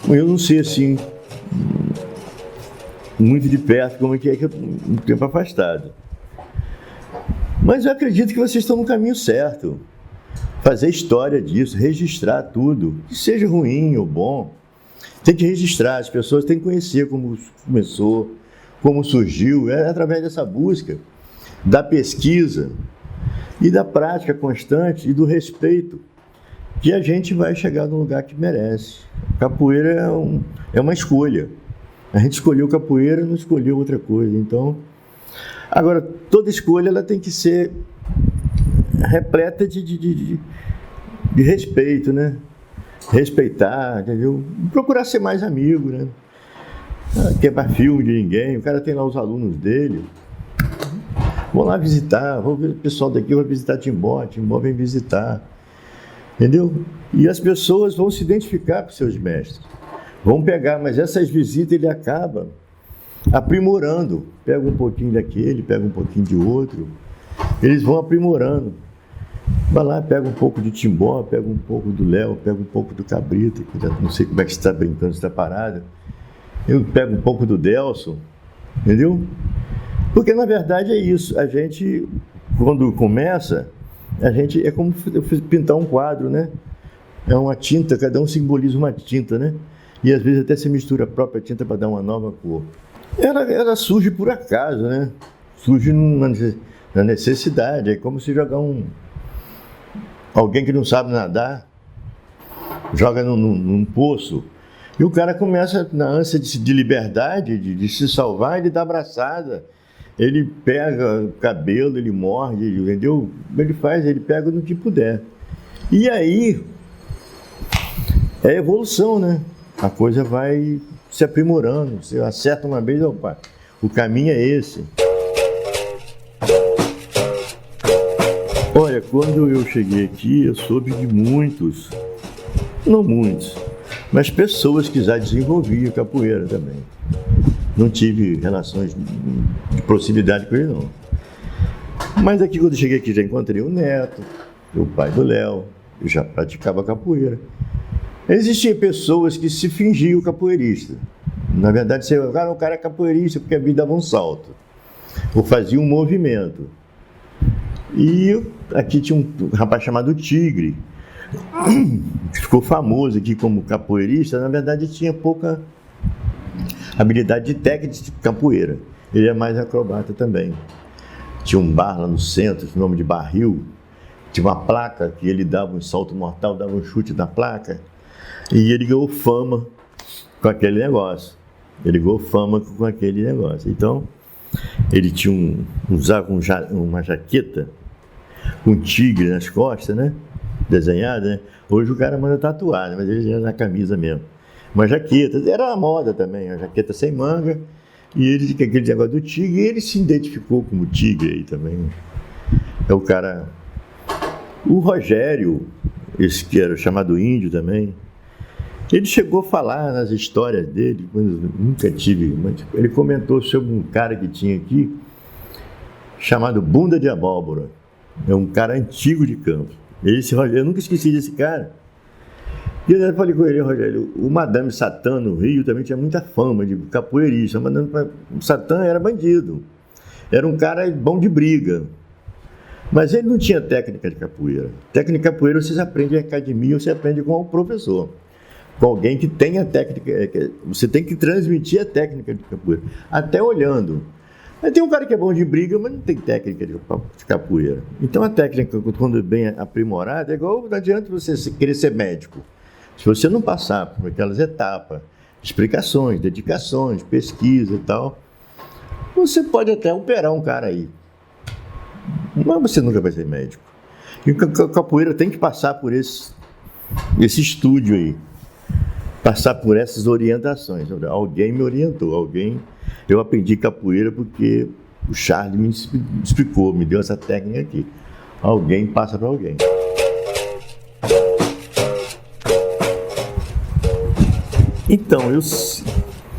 Eu não sei, assim, muito de perto como é que um tempo afastado. Mas eu acredito que vocês estão no caminho certo. Fazer história disso, registrar tudo, que seja ruim ou bom. Tem que registrar, as pessoas têm que conhecer como começou, como surgiu, é através dessa busca, da pesquisa e da prática constante e do respeito que a gente vai chegar no lugar que merece. Capoeira é uma escolha. A gente escolheu capoeira, não escolheu outra coisa. Então, agora, toda escolha ela tem que ser repleta de respeito, né? Respeitar, entendeu? Procurar ser mais amigo, né? Não quebrar filme de ninguém. O cara tem lá os alunos dele. Vão lá visitar, vão ver o pessoal daqui, vai visitar Timbó vem visitar. Entendeu? E as pessoas vão se identificar com seus mestres. Vão pegar, mas essas visitas ele acaba aprimorando. Pega um pouquinho daquele, pega um pouquinho de outro. Eles vão aprimorando. Vai lá, pega um pouco de Timbó, pega um pouco do Léo, pega um pouco do Cabrita, que não sei como é que você está brincando, você está parado. Eu pego um pouco do Delson, entendeu? Porque na verdade é isso. A gente, quando começa, a gente é como pintar um quadro, né? É uma tinta, cada um simboliza uma tinta, né? E às vezes até se mistura a própria tinta para dar uma nova cor. Ela surge por acaso, né? Surge na necessidade. É como se jogar alguém que não sabe nadar, joga num poço, e o cara começa, na ânsia de liberdade, de se salvar, ele dá abraçada, ele pega o cabelo, ele morde, entendeu? Ele pega no que puder. E aí, é evolução, né? A coisa vai se aprimorando, você acerta uma vez, opa, o caminho é esse. Olha, quando eu cheguei aqui, eu soube de muitos, não muitos, mas pessoas que já desenvolviam capoeira também. Não tive relações de proximidade com ele, não. Mas aqui, quando eu cheguei aqui, já encontrei o Neto, o pai do Léo, eu já praticava capoeira. Existiam pessoas que se fingiam capoeirista. Na verdade, o cara é capoeirista porque a vida dava um salto, ou fazia um movimento. E aqui tinha um rapaz chamado Tigre, que ficou famoso aqui como capoeirista. Na verdade, tinha pouca habilidade de técnica de capoeira. Ele é mais acrobata também. Tinha um bar lá no centro, o nome de Barril. Tinha uma placa que ele dava um salto mortal, dava um chute na placa. E ele ganhou fama com aquele negócio. Então, ele tinha usava uma jaqueta com um tigre nas costas, né? Desenhada, né? Hoje o cara manda tatuar, né? Mas ele já era na camisa mesmo. Uma jaqueta, era a moda também, uma jaqueta sem manga. E ele tinha aquele negócio do tigre, e ele se identificou como tigre aí também. É o cara. O Rogério, esse que era chamado Índio também, ele chegou a falar nas histórias dele, nunca tive, mas ele comentou sobre um cara que tinha aqui, chamado Bunda de Abóbora. É um cara antigo de Campos. Eu nunca esqueci desse cara. E eu falei com ele, Rogério, o Madame Satã no Rio também tinha muita fama de capoeirista. O Satã era bandido. Era um cara bom de briga. Mas ele não tinha técnica de capoeira. Técnica de capoeira você aprende em academia, você aprende com o professor. Com alguém que tenha técnica. Você tem que transmitir a técnica de capoeira. Até olhando. Mas tem um cara que é bom de briga, mas não tem técnica de capoeira. Então a técnica, quando é bem aprimorada, é igual, não adianta você querer ser médico. Se você não passar por aquelas etapas, explicações, dedicações, pesquisa e tal, você pode até operar um cara aí. Mas você nunca vai ser médico. E a capoeira tem que passar por esse estúdio aí. Passar por essas orientações. Alguém me orientou, eu aprendi capoeira porque o Charlie me explicou, me deu essa técnica aqui. Alguém passa para alguém. Então,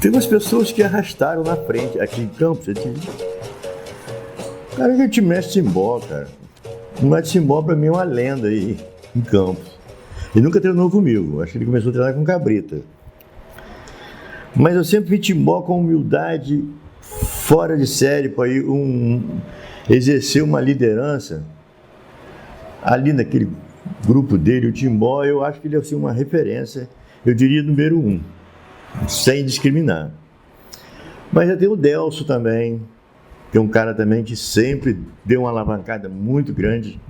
tem umas pessoas que arrastaram na frente, aqui em Campos. Cara, que te mestre Timbó, cara. O mestre Timbó para mim é uma lenda aí em Campos. Ele nunca treinou comigo, acho que ele começou a treinar com Cabrita. Mas eu sempre vi Timbó com humildade, fora de série, para exercer uma liderança. Ali naquele grupo dele, o Timbó, eu acho que ele é assim, uma referência, eu diria número 1, sem discriminar. Mas já tem o Delso também, que é um cara também que sempre deu uma alavancada muito grande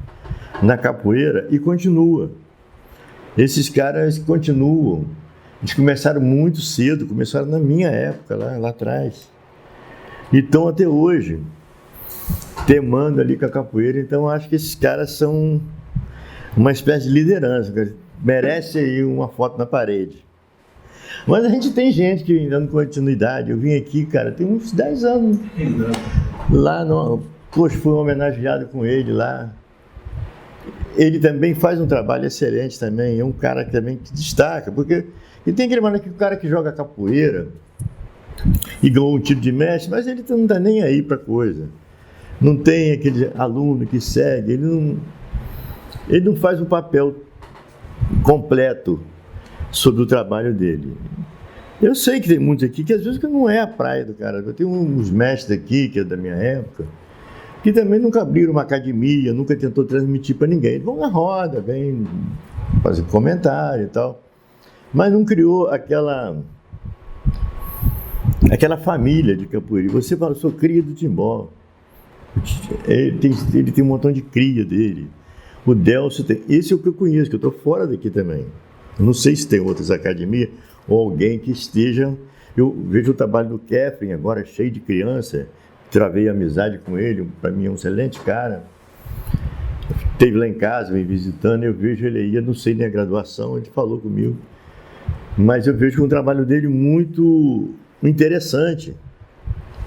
na capoeira e continua. Esses caras continuam. Eles começaram muito cedo, começaram na minha época, lá atrás. E estão até hoje, temando ali com a capoeira. Então, acho que esses caras são uma espécie de liderança, merece aí uma foto na parede. Mas a gente tem gente que dando continuidade. Eu vim aqui, cara, tem uns 10 anos. Lá, poxa, fui homenageado com ele lá. Ele também faz um trabalho excelente também. É um cara que também que destaca, porque e tem aquele mano que o cara que joga capoeira e ganhou um título de mestre, mas ele não tá nem aí pra coisa. Não tem aquele aluno que segue, ele não faz um papel completo sobre o trabalho dele. Eu sei que tem muitos aqui que às vezes não é a praia do cara. Eu tenho uns mestres aqui, que é da minha época, que também nunca abriram uma academia, nunca tentou transmitir para ninguém. Eles vão na roda, vêm fazer comentário e tal, mas não criou aquela família de capoeira. Você fala, sou cria do Timbó. Ele tem um montão de cria dele. O Delso tem. Esse é o que eu conheço, que eu estou fora daqui também. Eu não sei se tem outras academias ou alguém que esteja. Eu vejo o trabalho do Kefren agora, cheio de criança. Travei amizade com ele, para mim é um excelente cara. Esteve lá em casa, me visitando, eu vejo ele aí, eu não sei nem a graduação, ele falou comigo. Mas eu vejo um trabalho dele muito interessante.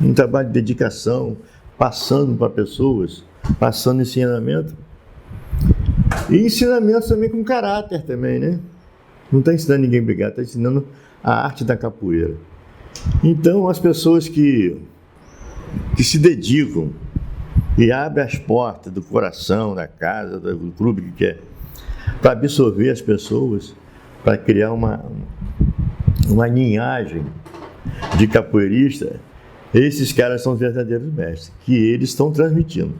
Um trabalho de dedicação, passando para pessoas, passando ensinamento. E ensinamentos também com caráter também, né? Não está ensinando ninguém a brigar, está ensinando a arte da capoeira. Então, as pessoas que se dedicam e abrem as portas do coração, da casa, do clube que quer, para absorver as pessoas, para criar uma linhagem de capoeirista, esses caras são os verdadeiros mestres, que eles estão transmitindo.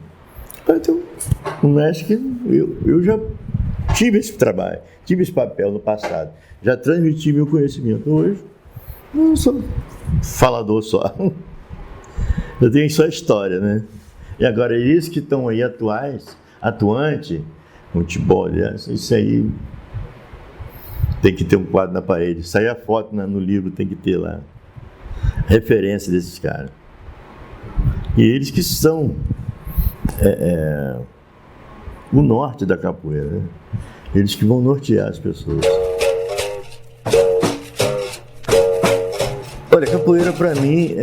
Então, um mestre que eu já tive esse trabalho, tive esse papel no passado, já transmiti meu conhecimento. Hoje, não sou falador só. Eu tenho só história, né? E agora, eles que estão aí atuante, futebol, isso aí tem que ter um quadro na parede. Sair a foto no livro, tem que ter lá referência desses caras. E eles que são o norte da capoeira, né? Eles que vão nortear as pessoas. Olha, capoeira para mim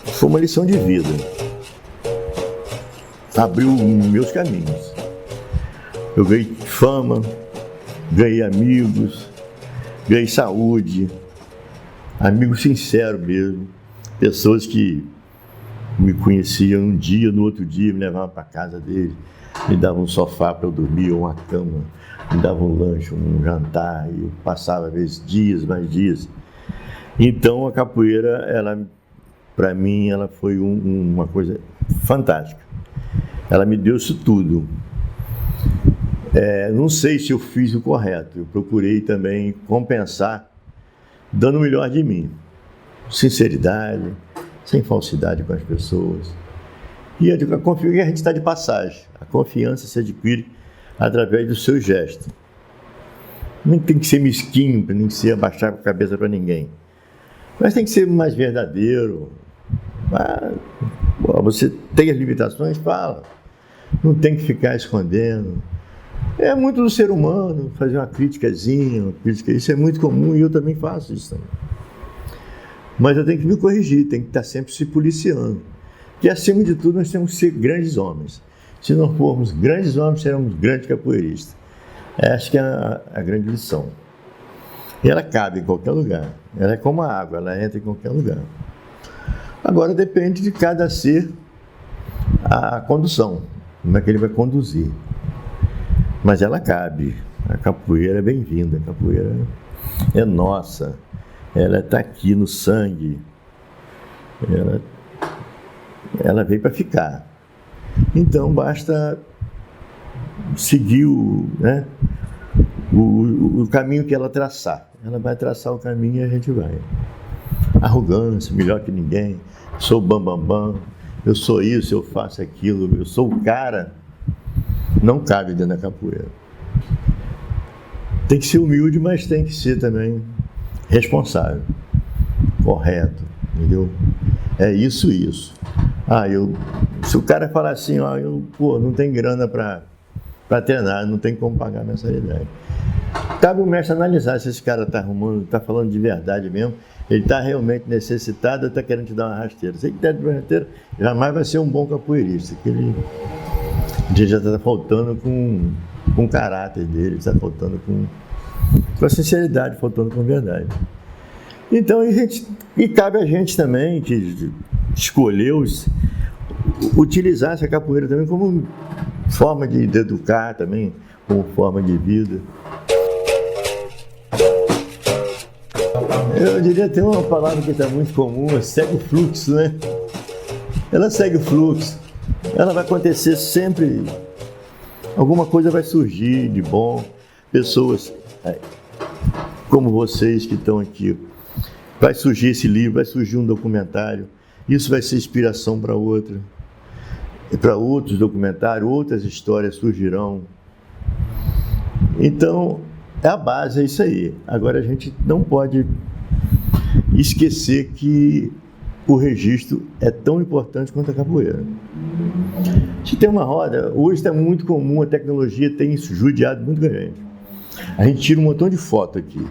foi uma lição de vida. Abriu meus caminhos. Eu ganhei fama, ganhei amigos, ganhei saúde, amigos sinceros mesmo, pessoas que me conheciam um dia, no outro dia me levavam para casa dele, me davam um sofá para eu dormir, ou uma cama, me davam um lanche, um jantar, e eu passava às vezes dias, mais dias. Então a capoeira, para mim, ela foi uma coisa fantástica. Ela me deu isso tudo. Não sei se eu fiz o correto. Eu procurei também compensar, dando o melhor de mim. Sinceridade, sem falsidade com as pessoas. E a gente está de passagem. A confiança se adquire através do seu gesto. Não tem que ser mesquinho, nem que ser abaixar a cabeça para ninguém. Mas tem que ser mais verdadeiro. Você tem as limitações? Fala. Não tem que ficar escondendo. É muito do ser humano fazer uma criticazinha, isso é muito comum e eu também faço isso também. Mas eu tenho que me corrigir, tenho que estar sempre se policiando. Que acima de tudo nós temos que ser grandes homens. Se não formos grandes homens, seremos grandes capoeiristas. Acho que é a grande lição. E ela cabe em qualquer lugar. Ela é como a água, ela entra em qualquer lugar. Agora depende de cada ser a condução, como é que ele vai conduzir. Mas ela cabe. A capoeira é bem-vinda, a capoeira é nossa. Ela está aqui no sangue. Ela veio para ficar. Então basta seguir o caminho que ela traçar. Ela vai traçar o caminho e a gente vai. arrogância, melhor que ninguém, sou bambambam, eu sou isso, eu faço aquilo, eu sou o cara, não cabe dentro da capoeira. Tem que ser humilde, mas tem que ser também responsável, correto, entendeu? É isso. Se o cara falar assim, ó, não tem grana para treinar, não tem como pagar a mensalidade. Cabe o mestre analisar se esse cara está arrumando, está falando de verdade mesmo, ele está realmente necessitado ou está querendo te dar uma rasteira. Se ele der uma rasteira, jamais vai ser um bom capoeirista, que ele já está faltando com o caráter dele, está faltando com a sinceridade, faltando com a verdade. Então, e cabe a gente também, que escolheu utilizar essa capoeira também como forma de educar também, como forma de vida. Eu diria até uma palavra que está muito comum, segue o fluxo, né? Ela segue o fluxo. Ela vai acontecer sempre, alguma coisa vai surgir de bom. Pessoas como vocês que estão aqui, vai surgir esse livro, vai surgir um documentário, isso vai ser inspiração para outros documentários, outras histórias surgirão. Então, a base é isso aí. Agora a gente não pode esquecer que o registro é tão importante quanto a capoeira. Se tem uma roda, hoje está muito comum, a tecnologia tem judiado muito com a gente. A gente tira um montão de foto aqui.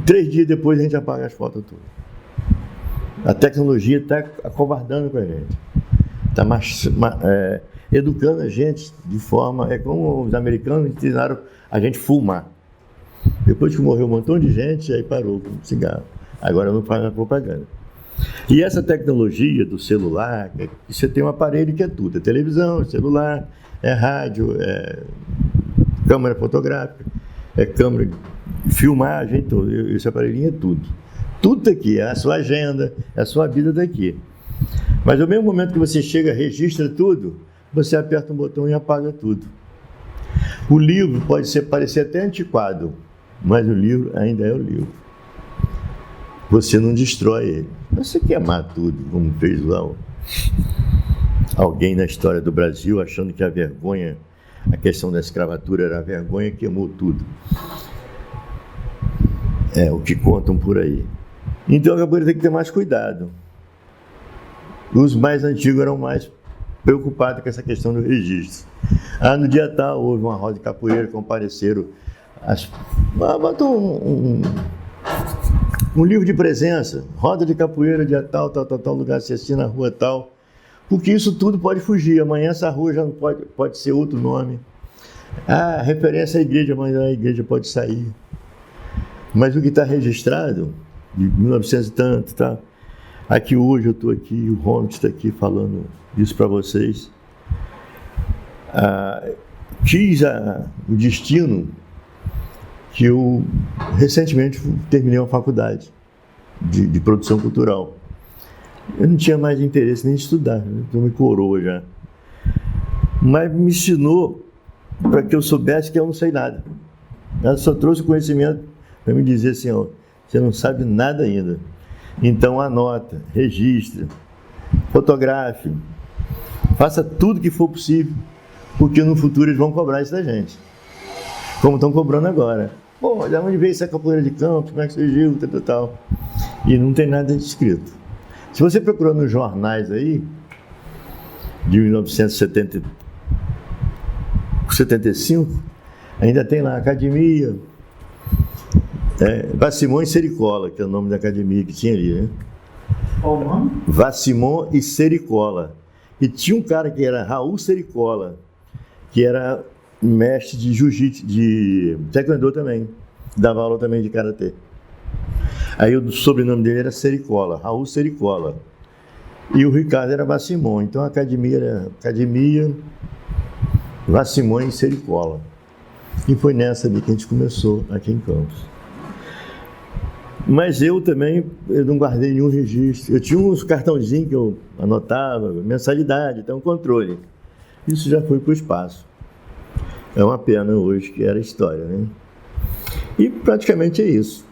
3 dias depois a gente apaga as fotos todas. A tecnologia está acovardando com a gente. Está educando a gente de forma... É como os americanos ensinaram a gente fumar. Depois que morreu um montão de gente, aí parou com o cigarro. Agora não faz a propaganda. E essa tecnologia do celular, você tem um aparelho que é tudo. É televisão, é celular, é rádio, é câmera fotográfica, é câmera de filmagem, tudo. Esse aparelhinho é tudo. Tudo está aqui, é a sua agenda, é a sua vida daqui. Mas ao mesmo momento que você chega, registra tudo, você aperta um botão e apaga tudo. O livro pode parecer até antiquado, mas o livro ainda é o livro. Você não destrói ele. Você queimar tudo, como fez lá alguém na história do Brasil, achando que a vergonha, a questão da escravatura era a vergonha, queimou tudo. É o que contam por aí. Então a capoeira tem que ter mais cuidado. Os mais antigos eram mais preocupados com essa questão do registro. No dia tal, houve uma roda de capoeira, compareceram. Botou um livro de presença, roda de capoeira, dia tal, lugar, se assina na rua tal. Porque isso tudo pode fugir. Amanhã essa rua já não pode ser outro nome. Referência à igreja, amanhã a igreja pode sair. Mas o que está registrado, de 1900 e tanto, tá? Aqui hoje eu estou aqui, o Ronald está aqui falando isso para vocês. Quis o destino que eu recentemente terminei uma faculdade de produção cultural. Eu não tinha mais interesse nem em estudar, então me coroa já. Mas me ensinou para que eu soubesse que eu não sei nada. Ela só trouxe o conhecimento para me dizer assim, ó, você não sabe nada ainda. Então anota, registra, fotografe, faça tudo que for possível, porque no futuro eles vão cobrar isso da gente, como estão cobrando agora. Pô, de onde veio essa capoeira de campo, como é que surgiu, tal. E não tem nada escrito. Se você procurar nos jornais aí, de 1975, ainda tem lá academia, Vassimon e Sericola, que é o nome da academia que tinha ali, né? Qual o nome? Vassimon e Sericola. E tinha um cara que era Raul Sericola, que era mestre de jiu-jitsu, de taekwondo também, dava aula também de karatê. Aí o sobrenome dele era Sericola, Raul Sericola. E o Ricardo era Vassimon, então a academia era Academia Vassimon e Sericola. E foi nessa ali que a gente começou, aqui em Campos. Mas eu não guardei nenhum registro. Eu tinha uns cartãozinhos que eu anotava, mensalidade, então controle. Isso já foi para o espaço. É uma pena hoje que era história, né? E praticamente é isso.